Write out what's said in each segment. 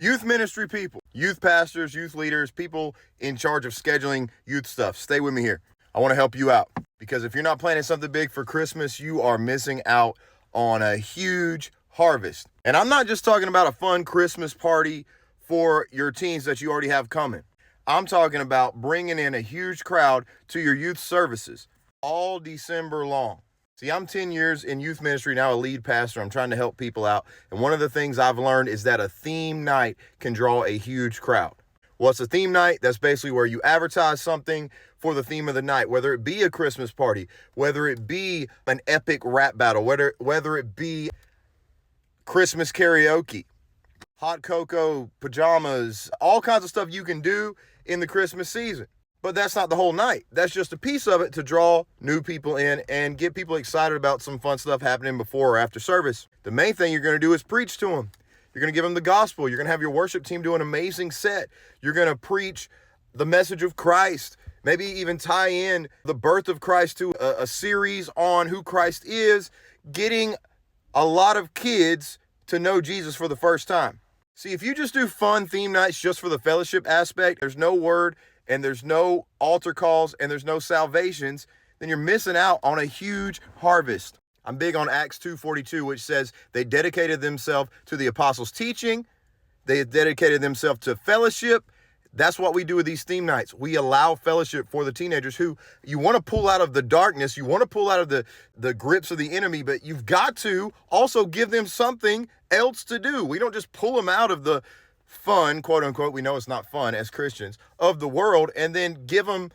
Youth ministry people, youth pastors, youth leaders, people in charge of scheduling youth stuff. Stay with me here. I want to help you out because if you're not planning something big for Christmas, you are missing out on a huge harvest. And I'm not just talking about a fun Christmas party for your teens that you already have coming. I'm talking about bringing in a huge crowd to your youth services all December long. See, I'm 10 years in youth ministry now, a lead pastor. I'm trying to help people out. And one of the things I've learned is that a theme night can draw a huge crowd. What's a theme night? That's basically where you advertise something for the theme of the night, whether it be a Christmas party, whether it be an epic rap battle, whether it be Christmas karaoke, hot cocoa, pajamas, all kinds of stuff you can do in the Christmas season. But that's not the whole night. That's just a piece of it to draw new people in and get people excited about some fun stuff happening before or after service. The main thing you're going to do is preach to them. You're going to give them the gospel. You're going to have your worship team do an amazing set. You're going to preach the message of Christ. Maybe even tie in the birth of Christ to a series on who Christ is, getting a lot of kids to know Jesus for the first time. See, if you just do fun theme nights just for the fellowship aspect, there's no word and there's no altar calls and there's no salvations, then you're missing out on a huge harvest. I'm big on Acts 2:42, which says they dedicated themselves to the apostles' teaching. They dedicated themselves to fellowship. That's what we do with these theme nights. We allow fellowship for the teenagers who you want to pull out of the darkness. You want to pull out of the grips of the enemy, but you've got to also give them something else to do. We don't just pull them out of the fun, quote unquote, we know it's not fun as Christians, of the world and then give them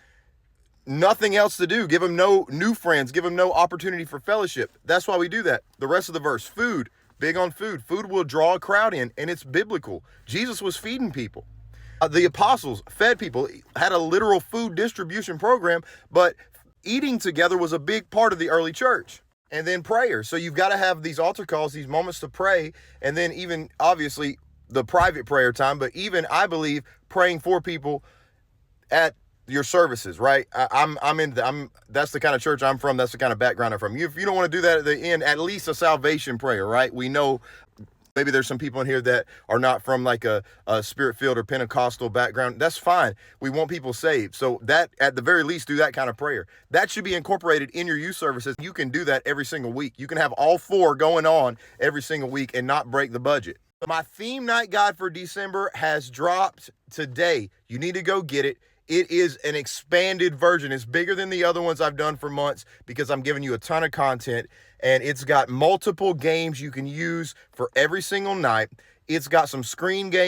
nothing else to do. Give them no new friends. Give them no opportunity for fellowship. That's why we do that. The rest of the verse, food, big on food. Food will draw a crowd in and it's biblical. Jesus was feeding people. The apostles fed people, had a literal food distribution program, but eating together was a big part of the early church. And then prayer. So you've got to have these altar calls, these moments to pray, and then even obviously the private prayer time, but even I believe praying for people at your services, right? That's the kind of church I'm from. That's the kind of background I'm from. If you don't want to do that at the end, at least a salvation prayer, right? We know maybe there's some people in here that are not from like a spirit-filled or Pentecostal background. That's fine. We want people saved. So that at the very least, do that kind of prayer. That should be incorporated in your youth services. You can do that every single week. You can have all four going on every single week and not break the budget. My theme night guide for December has dropped today. You need to go get it. It is an expanded version. It's bigger than the other ones I've done for months because I'm giving you a ton of content, and it's got multiple games you can use for every single night. It's got some screen games